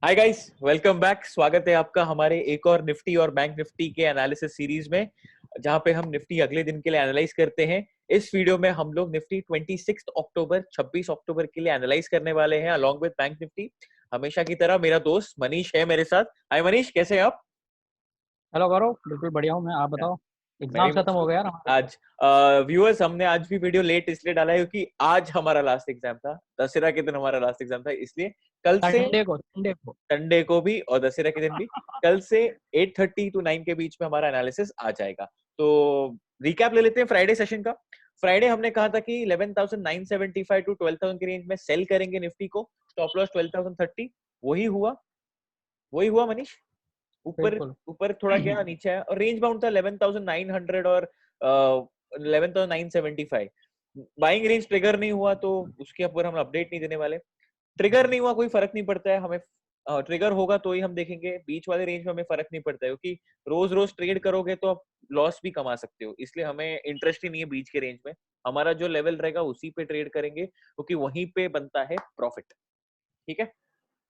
Hi guys, welcome back. स्वागत है आपका हमारे एक और निफ्टी और बैंक निफ्टी के एनालिसिस सीरीज में, जहां पे हम निफ्टी अगले दिन के लिए एनालाइज करते हैं। इस वीडियो में हम लोग निफ्टी 26 अक्टूबर 26 अक्टूबर के लिए एनालाइज करने वाले हैं अलॉन्ग विद बैंक निफ्टी। हमेशा की तरह मेरा दोस्त मनीष है मेरे साथ। हाय मनीष, कैसे हैं आप? हेलो गौरव, बिल्कुल बढ़िया हूँ मैं। आप बताओ, मैं भी एग्जाम्स खत्म मस्त हो हूँ। गया यार हमारे। आज व्यूअर्स, हमने आज भी वीडियो लेट इसलिए डाला है क्योंकि आज हमारा लास्ट एग्जाम था। दशहरा के दिन हमारा लास्ट एग्जाम था, इसलिए कल से संडे को संडे को भी और दशहरा के दिन भी कल से 8:30 to 9 के बीच में हमारा एनालिसिस आ जाएगा। तो रिकैप ले लेते हैं फ्राइडे सेशन का। फ्राइडे हमने कहा था कि 11,975 टू 12,000 के रेंज में सेल करेंगे निफ्टी को। Stop loss 12,030। वही हुआ, वही हुआ मनीष। ऊपर बिल्कुल। ऊपर थोड़ा गया, नीचे आया, और रेंज बाउंड था 11,900 और 11,975। बाइंग रेंज ट्रिगर नहीं हुआ तो उसके ऊपर हम अपडेट नहीं देने वाले। ट्रिगर नहीं हुआ कोई फर्क नहीं पड़ता है हमें। ट्रिगर होगा तो ही हम देखेंगे। बीच वाले रेंज में हमें फर्क नहीं पड़ता है क्योंकि रोज रोज ट्रेड करोगे तो आप लॉस भी कमा सकते हो, इसलिए हमें इंटरेस्ट ही नहीं है बीच के रेंज में। हमारा जो लेवल रहेगा उसी पे ट्रेड करेंगे क्योंकि वहीं पे बनता है प्रॉफिट। ठीक है,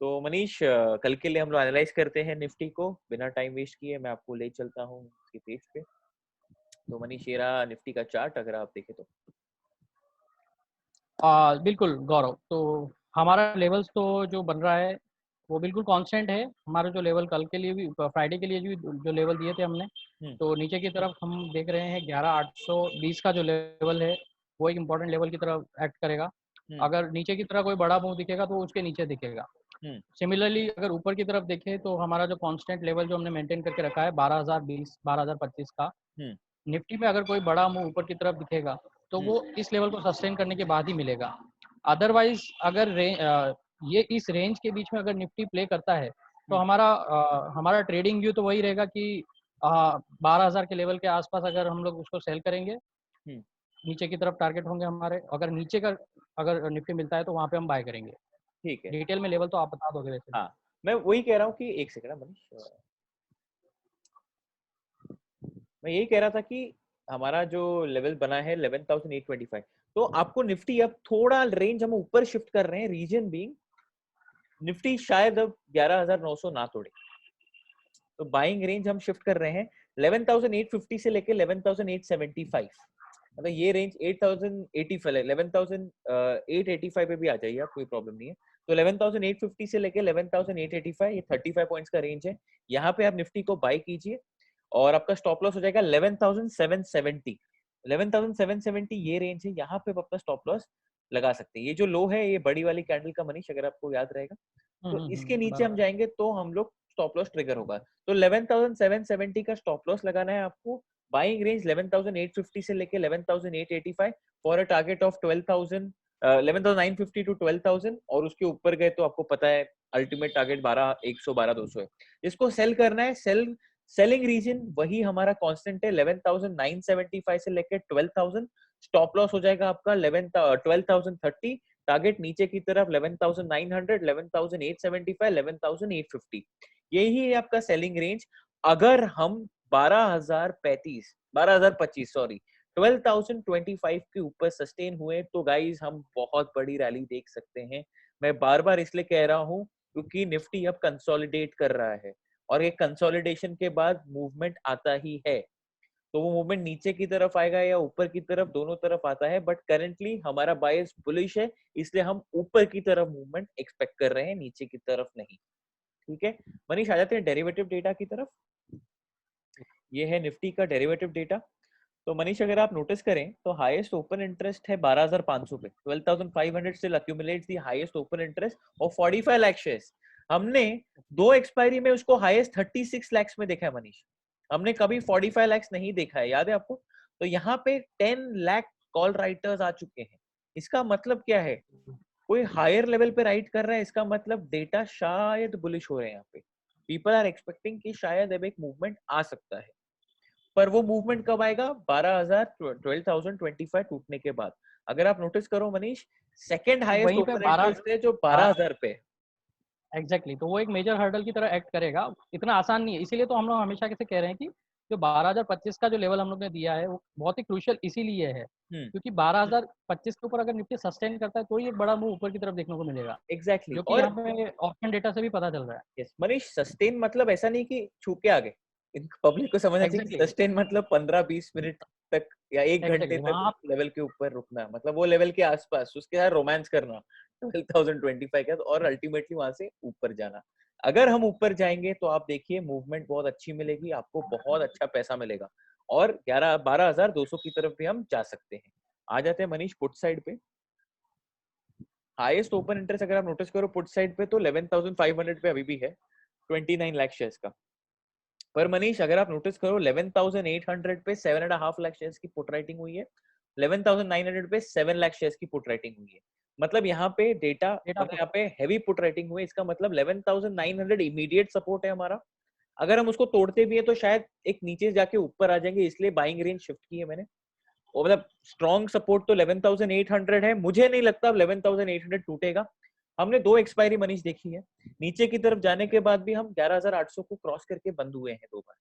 तो मनीष, कल के लिए हम लोग एनालाइज करते हैं निफ्टी को। बिना टाइम वेस्ट किए मैं आपको ले चलता हूँ उसके पेज पे। तो मनीष, ये रहा निफ्टी का चार्ट, अगर आप देखें तो। बिल्कुल गौरव, तो हमारा लेवल्स तो जो बन रहा है वो बिल्कुल कांस्टेंट है। हमारा जो लेवल कल के लिए भी, फ्राइडे के लिए भी जो लेवल दिए थे हमने, हम्म। तो नीचे की तरफ हम देख रहे हैं 11,820 का जो लेवल है वो एक इम्पॉर्टेंट लेवल की तरफ एक्ट करेगा। हम्म। अगर नीचे की तरफ कोई बड़ा मूव दिखेगा तो उसके नीचे दिखेगा। हम्म। सिमिलरली अगर ऊपर की तरफ देखें तो हमारा जो कांस्टेंट लेवल जो हमने मेंटेन करके रखा है 12,020 12,025 का, हम्म। निफ्टी में अगर कोई बड़ा मूव ऊपर की तरफ दिखेगा तो हम्म। वो इस लेवल को सस्टेन करने के बाद ही मिलेगा। अदरवाइज अगर ये इस रेंज के बीच में अगर निफ्टी प्ले करता है तो हम्म। हमारा ट्रेडिंग व्यू तो वही रहेगा कि 12,000 के लेवल के आसपास अगर हम लोग उसको सेल करेंगे, हम्म। नीचे की तरफ टारगेट होंगे हमारे। अगर नीचे का अगर निफ्टी मिलता है तो वहाँ पे हम बाय करेंगे। ठीक है। डिटेल में लेवल तो आप बता दोगे वैसे भी। हाँ, मैं वही कह रहा हूँ कि एक सेकंड मनीष, मैं यही कह रहा था कि हमारा जो लेवल बना है 11,825, तो आपको निफ्टी अब थोड़ा रेंज हम ऊपर शिफ्ट कर रहे हैं। रीजन बीइंग, निफ्टी शायद अब 11,900 ना तोड़े, तो बाइंग रेंज हम शिफ्ट कर रहे हैं 11,850 से लेके 11,875। मतलब ये रेंज 8,085 11,885 पे भी आ जाइए आप, कोई प्रॉब्लम नहीं है। तो 11,850 से लेके 11,885, ये 35 पॉइंट्स का रेंज है। यहाँ पे आप निफ्टी को बाय कीजिए और आपका स्टॉप लॉस हो जाएगा 11,770। 11,770 ये रेंज है, यहाँ पे आप अपना स्टॉप लॉस लगा सकते हैं। ये जो लो है, ये बड़ी वाली कैंडल का मनीष, अगर आपको याद रहेगा, तो इसके नीचे हम बराबर। जाएंगे तो हम लोग स्टॉप लॉस ट्रिगर होगा। तो 11,770 का स्टॉप लॉस लगाना है आपको। बाइंग रेंज 11,850 से लेके 11,885 for a target of 12,000, 11,950 to 12,000, और उसके ऊपर गए तो आपको पता है अल्टीमेट टारगेट 12,100 12,200 है। इसको सेल करना है। सेलिंग रीजन वही हमारा कांस्टेंट है 11,975 से लेके 12,000। स्टॉप लॉस हो जाएगा आपका 12,030। टारगेट नीचे की तरफ 11,900, 11,875, 11,850, यही है आपका सेलिंग रेंज। अगर हम 12,025 सॉरी 12,025 के ऊपर सस्टेन हुए तो गाइस हम बहुत बड़ी रैली देख सकते हैं। मैं बार बार इसलिए कह रहा हूं क्योंकि निफ्टी अब कंसोलिडेट कर रहा है, और एक कंसोलिडेशन के बाद मूवमेंट आता ही है। तो वो मूवमेंट नीचे की तरफ आएगा या ऊपर की तरफ, दोनों तरफ आता है, बट करेंटली हमारा बायस बुलिश है, इसलिए हम ऊपर की तरफ मूवमेंट एक्सपेक्ट कर रहे हैं, नीचे की तरफ नहीं। ठीक है मनीष, आ जाते हैं डेरिवेटिव डेटा की तरफ। ये है निफ्टी का डेरिवेटिव डेटा। तो मनीष, अगर आप नोटिस करें तो हाईएस्ट ओपन इंटरेस्ट है 12,500 पे। 12,500 still accumulates the highest open interest of 45 lakh shares. हमने दो एक्सपायरी में उसको हाईएस्ट 36 लाख में देखा है मनीष। हमने कभी 45 लाख नहीं देखा है, याद है आपको? तो यहाँ पे 10 लाख कॉल राइटर्स आ चुके हैं। इसका मतलब क्या है? कोई हायर लेवल पे राइट कर रहा है, इसका मतलब डेटा शायद बुलिश हो रहे हैं। यहाँ पे पीपल आर एक्सपेक्टिंग कि शायद अब एक मूवमेंट आ सकता है, पर वो मूवमेंट कब आएगा? 12,000 12,025 टूटने के बाद। अगर आप नोटिस करो मनीष, सेकंड तो हाईएस्ट वहीं पे ओपन 12। इंटरेस्ट है जो हाँ, 12,000 पे है। एग्जैक्टली, तो वो एक मेजर हर्डल की तरह एक्ट करेगा। इतना आसान नहीं है, इसीलिए तो हम लोग हमेशा कैसे कह रहे हैं कि जो 12,025 का जो लेवल हम लोग ने दिया है वो बहुत ही क्रूशियल इसीलिए है क्योंकि 12,025 के ऊपर अगर निफ्टी सस्टेन करता है तो ही एक बड़ा मूव ऊपर की तरफ देखने को मिलेगा, एग्जैक्टली जो कि और यहाँ पे ऑप्शन डेटा से भी पता चल रहा है। यस मनीष, सस्टेन मतलब ऐसा नहीं कि छू के आ गए। पब्लिक को समझना चाहिए एग्जैक्टली, सस्टेन मतलब 15-20 मिनट तक या 1 घंटे एग्जैक्टली तक वहाँ उस लेवल के ऊपर रुकना, मतलब वो लेवल के आसपास उसके साथ रोमांस करना 12,025 का, और अल्टीमेटली वहां से ऊपर जाना। अगर हम ऊपर जाएंगे तो आप देखिए मूवमेंट बहुत अच्छी मिलेगी, आपको बहुत अच्छा पैसा मिलेगा और 12,200 की तरफ भी हम जा सकते हैं। आ जाते हैं मनीष पुट साइड पे। हाईएस्ट ओपन इंटरेस्ट अगर आप नोटिस करो पुट साइड पे तो 11,500 पे अभी भी है, 29 लाख शेयर्स का। पर मनीष अगर आप नोटिस करो 11,800 पे 7.5 लाख शेयर्स की पुट राइटिंग हुई है, 11,900 पे 7 लाख शेयर्स की पुट राइटिंग हुई है। मतलब यहाँ पे डेटा डेटा मतलब यहाँ पे हैवी पुट राइटिंग हुई है, इसका मतलब 11,900 इमीडिएट सपोर्ट है हमारा। अगर हम उसको तोड़ते भी है तो शायद एक नीचे जाके ऊपर आ जाएंगे, इसलिए बाइंग रेंज शिफ्ट की है मैंने। और मतलब स्ट्रॉन्ग सपोर्ट तो 11,800 है, मुझे नहीं लगता 11,800 टूटेगा। हमने 2 एक्सपायरी मनीष देखी है, नीचे की तरफ जाने के बाद भी हम 11,800 को क्रॉस करके बंद हुए हैं 2 बार।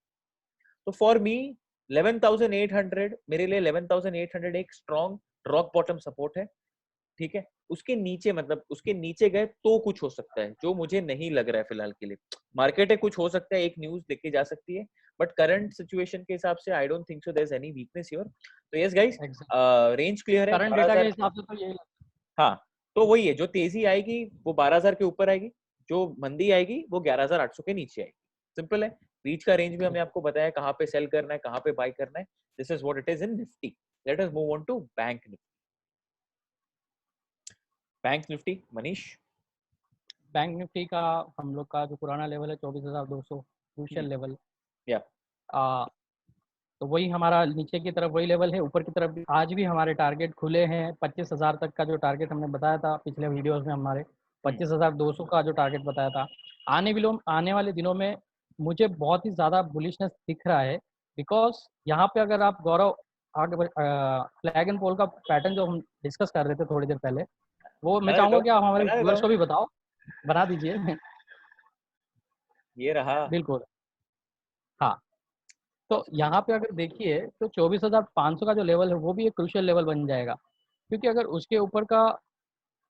तो फॉर मी 11,800 मेरे लिए 11,800 एक स्ट्रॉन्ग रॉक बॉटम सपोर्ट है, ठीक है। उसके नीचे मतलब उसके नीचे गए तो कुछ हो सकता है, जो मुझे नहीं लग रहा है फिलहाल के लिए। मार्केट है, कुछ हो सकता है, एक न्यूज देखी जा सकती है, बट करंट सिचुएशन के हिसाब से I don't think so there is any weakness here. तो yes guys, exact range clear है करंट डेटा के 12,000। हिसाब से तो यही हाँ, तो वही है, जो तेजी आएगी वो 12,000 के ऊपर आएगी, जो मंदी आएगी वो 11,800 के नीचे आएगी। सिंपल है। बीच का रेंज भी हमने आपको बताया कहाँ पे सेल करना है, कहाँ पे बाय करना है। This is what it is in Nifty. Let us move on to bank Nifty. Bank Nifty Manish. Bank Nifty का हम लोग का जो पुराना लेवल है 24,200 क्रूशियल लेवल। या आ, तो वही हमारा नीचे की तरफ वही लेवल है, ऊपर की तरफ भी आज भी हमारे टारगेट खुले हैं। 25,000 तक का जो टारगेट हमने बताया था पिछले वीडियोस में, हमारे 25,200 का जो टारगेट बताया था। आने वाले दिनों में मुझे बहुत ही ज़्यादा बुलिशनेस दिख रहा है, बिकॉज यहाँ पे अगर आप गौरव आगे फ्लैग एंड पोल का पैटर्न जो हम डिस्कस कर रहे थे थोड़ी देर पहले, वो मैं बना देता चाहूँगा हूँ, कि आप हमारे बना देता व्यूअर्स हूँ। को भी बताओ, बना दीजिए। ये रहा। बिल्कुल। हाँ, तो यहाँ पे अगर देखिए तो 24,500 का जो लेवल है वो भी एक क्रूशियल लेवल बन जाएगा, क्योंकि अगर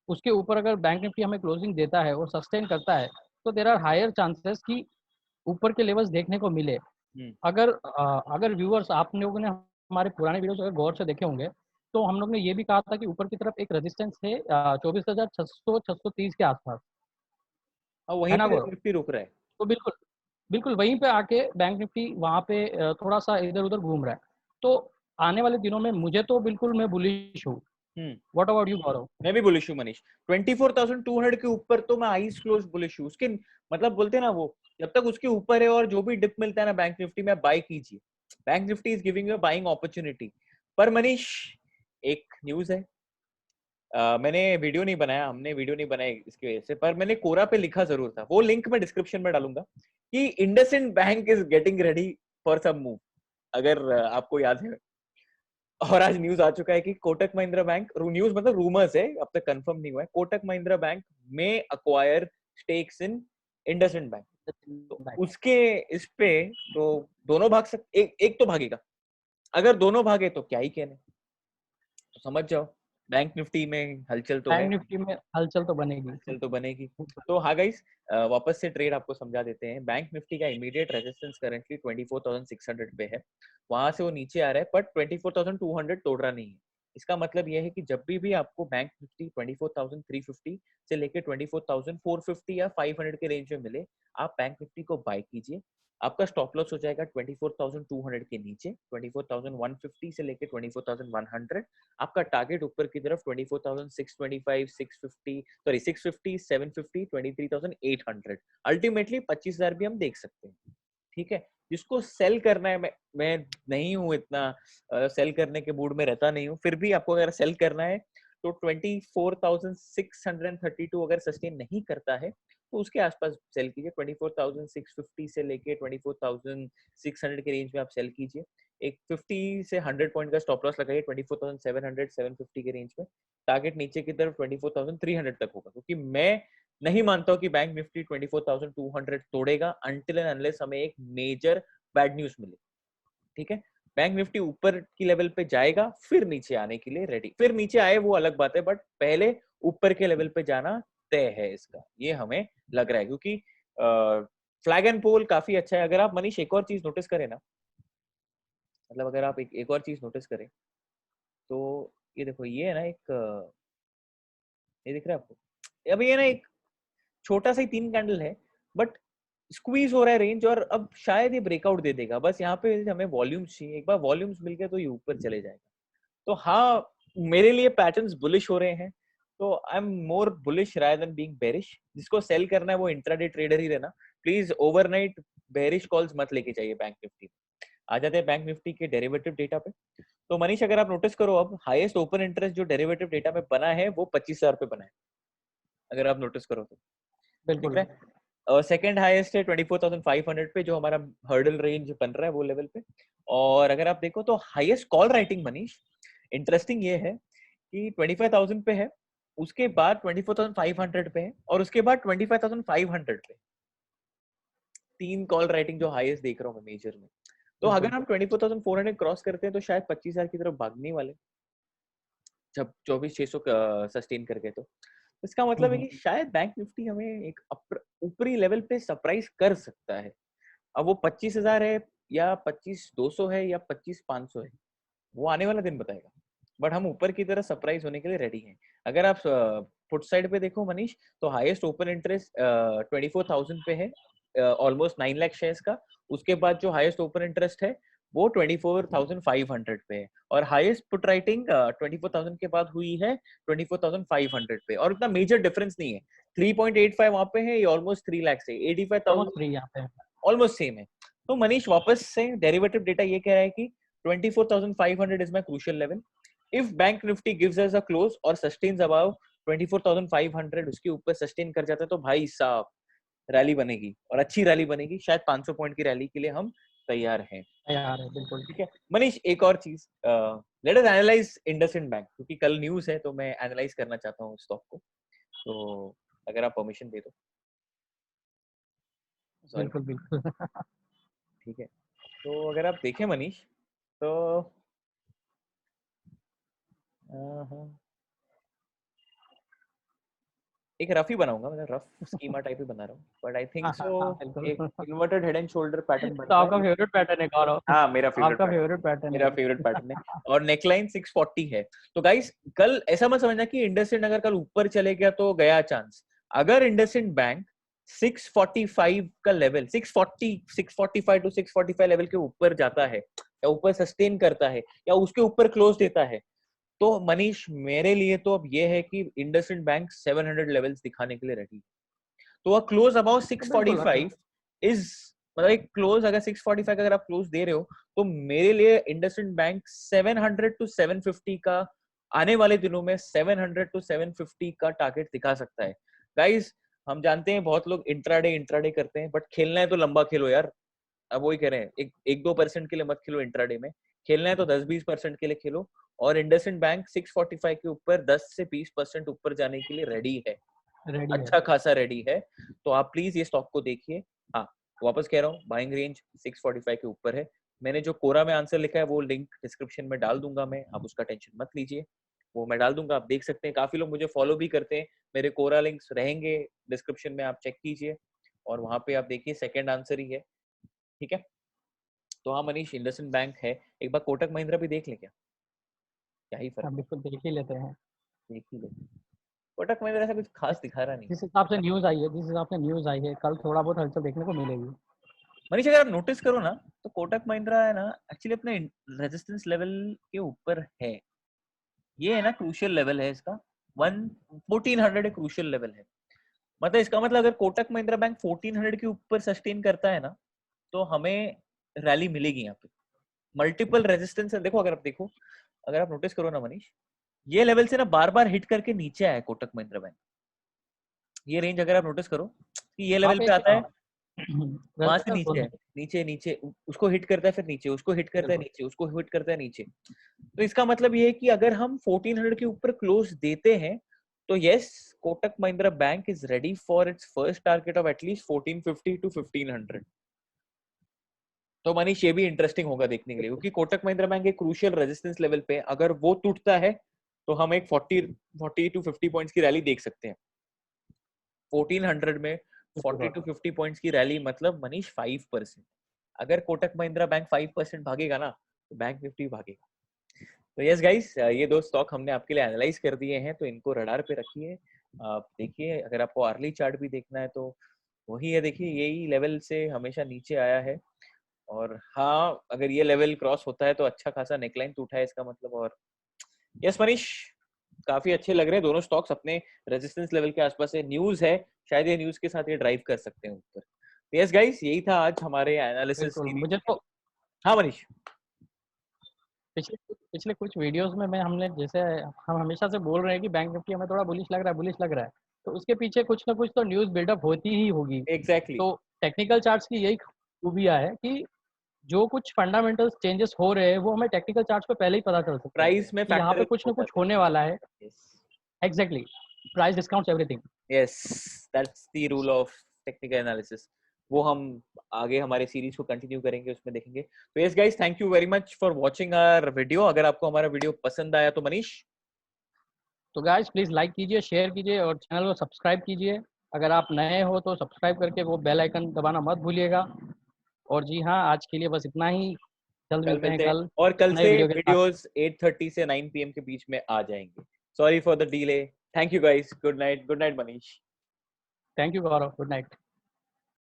उसके ऊपर अगर बैंक निफ्टी हमें क्लोजिंग देता है और सस्टेन करता है तो देर आर हायर चांसेस कि ऊपर के लेवल्स देखने को मिले। अगर व्यूअर्स आप लोगों ने हमारे पुराने वीडियोस अगर गौर से देखे होंगे तो हम लोग ने ये भी कहा था कि ऊपर की तरफ एक रेजिस्टेंस है 24,600-630 के आसपास, और है वहीं ना पे गौरव? निफ्टी रुक रहा है। तो बिल्कुल बिल्कुल वहीं पे आके बैंक निफ्टी वहाँ पे थोड़ा सा इधर उधर घूम रहा है। तो आने वाले दिनों में मुझे तो बिल्कुल मैं बुलिश हूँ। हम्म व्हाट अबाउट यू गौरव? मैं भी बुलिश हूँ मनीष। 24,200 के ऊपर तो मैं आईज क्लोज बुलिश हूँ उसके। मतलब बोलते हैं ना वो, जब तक उसके ऊपर है और जो भी डिप मिलता है ना बैंक निफ्टी में, बाय कीजिए। Bank Nifty is giving you buying opportunity. पर मनीष एक न्यूज है, मैंने वीडियो नहीं बनाया, हमने वीडियो नहीं बनाई इसकी वजह से, पर मैंने कोरा पे लिखा जरूर था, वो लिंक मैं डिस्क्रिप्शन में डालूंगा कि IndusInd bank is getting ready for some move, अगर आपको याद है। और आज न्यूज आ चुका है कि कोटक महिंद्रा बैंक, न्यूज मतलब रूमर्स है, अब तक कंफर्म नहीं हुआ है, कोटक महिंद्रा बैंक में अक्वायर स्टेक्स इन इंडसइंड बैंक। तो उसके इस पे तो दोनों भाग सकते, एक तो भागेगा। अगर दोनों भागे तो क्या ही कहने, तो समझ जाओ बैंक निफ्टी में हलचल तो है। बैंक निफ्टी में हलचल तो बनेगी। हलचल तो बनेगी। तो हाँ गाइस, वापस से ट्रेड आपको समझा देते हैं। बैंक निफ्टी का इमीडिएट रेजिस्टेंस करंटली 24,600 पे है, वहां से वो नीचे आ रहा है, बट 24,200 तोड़ रहा नहीं है। इसका मतलब यह है कि जब भी आपको बैंक निफ्टी 24,350 से लेके 24,450 या 500 के रेंज में मिले, आप बैंक निफ्टी को बाय कीजिए। आपका स्टॉप लॉस हो जाएगा 24,200 के नीचे, 24,150 से लेके 24,100। आपका टारगेट ऊपर की तरफ 24,625, 650, सॉरी 650, 750, 23,800। अल्टीमेटली 25,000 भी हम देख सकते हैं, ठीक है। जिसको सेल करना है, मैं नहीं हूं इतना, सेल करने के मूड में रहता नहीं हूं, फिर भी आपको अगर सेल करना है तो 24,632 अगर सस्टेन नहीं करता है तो उसके आसपास सेल कीजिए। 24,650 से लेके 24,600 के रेंज में आप सेल कीजिए। एक 50 से 100 पॉइंट का स्टॉप लॉस लगाइए 24,700, 750 के रेंज में। टारगेट नीचे की तरफ 24,300 तक होगा, क्योंकि मैं नहीं मानता हूं कि बैंक निफ्टी 24,200 तोड़ेगा अनटिल एंड अनलेस हमें एक मेजर बैड न्यूज मिले। ठीक है, बैंक निफ्टी ऊपर की लेवल पे जाएगा, फिर नीचे आने के लिए रेडी, फिर नीचे आए वो अलग बात है, बट पहले ऊपर के लेवल पे जाना तय है इसका, ये हमें लग रहा है, क्योंकि फ्लैग एंड पोल काफी अच्छा है। अगर आप मनीष एक और चीज नोटिस करें ना, मतलब अगर आप एक और चीज नोटिस करें, तो ये देखो, ये है ना एक ये दिख रहा है आपको, अब ये ना एक छोटा सा ही 3 कैंडल है, बट स्क्वीज हो रहा है रेंज, और अब शायद ये ब्रेकआउट दे देगा। बस यहाँ पे हमें वॉल्यूम्स चाहिए, एक बार वॉल्यूम्स मिल गए तो ये ऊपर चले जाएगा। तो हाँ, मेरे लिए पैटर्न्स बुलिश हो रहे हैं, तो I am more bullish rather than being bearish. जिसको सेल करना है वो इंट्राडे ट्रेडर ही रहना, प्लीज ओवरनाइट बेरिश कॉल्स मत लेके चाहिए बैंक निफ्टी। आ जाते हैं बैंक निफ्टी के डेरिवेटिव डेटा पे। तो मनीष अगर आप नोटिस करो, अब हाईएस्ट ओपन इंटरेस्ट जो डेरिवेटिव डेटा में बना है वो 25,000 पे बना है, अगर आप नोटिस करो तो दिख बिल्कुल। रहा है। और सेकंड हाईएस्ट है 24,500 पे, जो हमारा हर्डल रेंज बन रहा है वो लेवल पे। और अगर आप देखो तो highest call writing Manish, interesting ये है कि 25,000 पे है, उसके बाद 24,500 पे है, और उसके बाद 25,500 पे। 3 कॉल राइटिंग जो हाईएस्ट देख रहा हूँ मैं मेजर में। तो बिल्कुल। अगर हम 24,400 क्रॉस करते हैं तो शायद 25,000 की तरफ भागने वाले, जब 24,600 सस्टेन कर गए तो इसका मतलब है कि शायद बैंक निफ्टी हमें एक ऊपरी लेवल पे सरप्राइज कर सकता है। अब वो 25,000 है या 25,200 है या 25,500 है, वो आने वाला दिन बताएगा, बट हम ऊपर की तरह सरप्राइज होने के लिए रेडी हैं। अगर आप फुट साइड पे देखो मनीष, तो हाईएस्ट ओपन इंटरेस्ट 24,000 पे है, ऑलमोस्ट 9 लाख शेयर्स का। उसके बाद जो हाईएस्ट ओपन इंटरेस्ट है वो 24,500 पे है, और हाईएस्ट पुट राइटिंग 24,000 के बाद हुई है 24,500 पे, और इतना मेजर डिफरेंस नहीं है। 3.85 वहां पे है, ये ऑलमोस्ट 3 लाख से 85,000 ऑलमोस्ट फ्री यहाँ पे। ऑलमोस्ट सेम है। तो मनीष वापस से डेरिवेटिव डेटा ये कह रहा है कि 24,500 is my crucial level. If Bank Nifty gives us a close और sustains above 24,500, उसके ऊपर सस्टेन कर जाता है तो भाई साहब रैली बनेगी, और अच्छी रैली बनेगी, शायद 500 पॉइंट की रैली के लिए हम तैयार हैं। तैयार है बिल्कुल। ठीक है मनीष, एक और चीज, let us analyse IndusInd bank, क्योंकि कल न्यूज है तो मैं एनालाइज करना चाहता हूँ स्टॉक को, तो अगर आप परमिशन दे दो। सॉरी, बिल्कुल बिल्कुल। ठीक है। तो अगर आप देखें मनीष, तो एक रफ ही बनाऊंगा, मतलब रफ स्कीमा टाइप ही बना रहा हूँ, बट आई थिंक हाँ हाँ सो हाँ बिल्कुल। एक inverted head and shoulder pattern तो बनता है। आपका फेवरेट पैटर्न है गौरव। हाँ, मेरा फेवरेट आपका पैटर्न फेवरेट पैटर्न मेरा है। फेवरेट पैटर्न है। और नेकलाइन 640 है। तो गाइस, कल ऐसा मत समझना कि इंडसइंड अगर कल ऊपर चले गया तो गया चांस। अगर इंडसइंड बैंक 645 का लेवल, 640 645 टू 645 लेवल के ऊपर जाता है, या ऊपर सस्टेन करता है, या उसके ऊपर क्लोज देता है, तो मनीष मेरे लिए तो अब ये है कि इंडसइंड बैंक 700 लेवल्स दिखाने के लिए रेडी। तो अ क्लोज अबाउट बिल्कुल। 645 इज, मतलब एक क्लोज अगर 645 अगर आप क्लोज दे रहे हो, तो मेरे लिए इंडसइंड बैंक 700 टू 750 का आने वाले दिनों में 700 टू 750 का टारगेट दिखा सकता है। गाइस, हम जानते हैं बहुत लोग इंट्राडे इंट्राडे करते हैं, बट खेलना है तो लंबा खेलो यार। अब वही कह रहे हैं, एक 2% के लिए मत खेलो इंट्राडे में, खेलना है तो 10-20% के लिए खेलो। और इंडसइंड बैंक 645 के ऊपर 10 से 20% ऊपर जाने के लिए रेडी है, रेडी है। अच्छा खासा रेडी है। तो आप प्लीज ये स्टॉक को देखिए। हाँ, वापस कह रहा हूँ, बाइंग रेंज 645 के ऊपर है। मैंने जो कोरा में आंसर लिखा है वो लिंक डिस्क्रिप्शन में डाल दूंगा मैं, आप उसका टेंशन मत लीजिए, वो मैं डाल दूंगा, आप देख सकते हैं। काफी लोग मुझे फॉलो भी करते हैं, मेरे कोरा लिंक्स रहेंगे डिस्क्रिप्शन में, आप चेक कीजिए, और वहां पे आप देखिए सेकंड आंसर ही है। ठीक है। तो हाँ मनीष, इंडसइंड बैंक है, एक बार कोटक महिंद्रा भी देख ले, क्या ही फर्क हाँ बिल्कुल देख ही लेते हैं। है, देख ही ले। कोटक महिंद्रा ऐसा कुछ खास दिखा रहा नहीं। जिस हिसाब से न्यूज़ आई है, जिस हिसाब से न्यूज़ आई है, कल थोड़ा बहुत हलचल देखने को मिलेगी। मनीष अगर आप नोटिस करो ना, तो कोटक महिंद्रा है ना, एक्चुअली अपने रेजिस्टेंस लेवल के ऊपर है। ये है ना क्रूशियल लेवल है इसका, 1400 एक क्रूशियल लेवल है। मतलब इसका मतलब अगर कोटक महिंद्रा बैंक 1400 के ऊपर सस्टेन करता है ना, तो हमें रैली मिलेगी यहाँ पे। मल्टीपल रेजिस्टेंस है, देखो अगर आप देखो, अगर आप नोटिस करो ना मनीष, ये लेवल से ना बार बार हिट करके नीचे आया कोटक महिंद्रा बैंक। ये रेंज अगर आप नोटिस करो कि ये वहाँ लेवल पे पे एक आता है, वहां से रेजिस्टेंस नीचे जोन है, है। नीचे नीचे उसको हिट करता है, फिर नीचे उसको हिट करता है, बिल्कुल। नीचे उसको हिट करता है, नीचे। तो इसका मतलब ये है कि अगर हम 1400 के ऊपर क्लोज देते हैं, तो yes, Kotak Mahindra bank is ready for its first target of at least 1450 to 1500। तो मनीष ये भी इंटरेस्टिंग होगा देखने के लिए, क्योंकि कोटक महिंद्रा बैंक एक क्रूशियल रेजिस्टेंस लेवल पे अगर वो टूटता है तो हम एक 40 टू 50 पॉइंट्स की रैली देख सकते हैं। 1400 में 40 टू 50 पॉइंट्स की रैली मतलब मनीष 5%। अगर कोटक महिंद्रा बैंक 5% भागेगा ना तो बैंक निफ्टी भागेगा। तो यस गाइस, ये दो स्टॉक हमने आपके लिए एनालाइज कर दिए हैं, तो इनको रडार पे रखिए। आप देखिए, अगर आपको अर्ली चार्ट भी देखना है तो वही है, देखिए यही लेवल से हमेशा नीचे आया है, और हाँ अगर ये लेवल क्रॉस होता है तो अच्छा खासा नेकलाइन टूटा है इसका मतलब। और यस मनीष, काफी अच्छे लग रहे हैं दोनों स्टॉक्स अपने रेजिस्टेंस लेवल के आसपास है। न्यूज है, शायद ये न्यूज के साथ ये ड्राइव कर सकते हैं ऊपर। यस गाइस, यही था आज हमारे एनालिसिस बिल्कुल, सीरीज मुझे में। तो हाँ मनीष। पिछले पिछले कुछ वीडियोस में हमने जैसे हम हमेशा से बोल रहे हैं कि बैंक निफ्टी हमें थोड़ा बुलिश लग रहा है, बुलिश लग रहा है, तो उसके पीछे कुछ ना कुछ तो न्यूज़ बिल्डअप होती ही होगी। एग्जैक्टली। तो टेक्निकल चार्ट्स की यही खूबियाँ है कि जो कुछ फंडामेंटल चेंजेस हो रहे हैं वो हमें टेक्निकल चार्ट्स पे पहले ही पता चल सकते हैं प्राइस में कि यहाँ फैक्टर पे कुछ हो ना कुछ जाता होने वाला है। है। Exactly, price discounts everything. Yes, that's the rule of technical analysis. वो हम आगे हमारे सीरीज को कंटिन्यू करेंगे, उसमें देखेंगे। तो yes guys, thank you very much for watching our video. अगर आपको हमारा वीडियो पसंद आया तो मनीष। तो गाइस प्लीज़ लाइक कीजिए, शेयर कीजिए और चैनल को सब्सक्राइब कीजिए। अगर आप नए हो तो सब्सक्राइब करके वो बेल आइकन दबाना मत भूलिएगा। और जी हाँ, आज के लिए बस इतना ही। जल्द कल मिलते हैं मिलते हैं, कल और कल नए से वीडियो के साथ। वीडियोस 8:30 से 9 PM के बीच में आ जाएंगे। Sorry for the delay. Thank you guys, good night. Good night Manish. Thank you Gaurav, good night.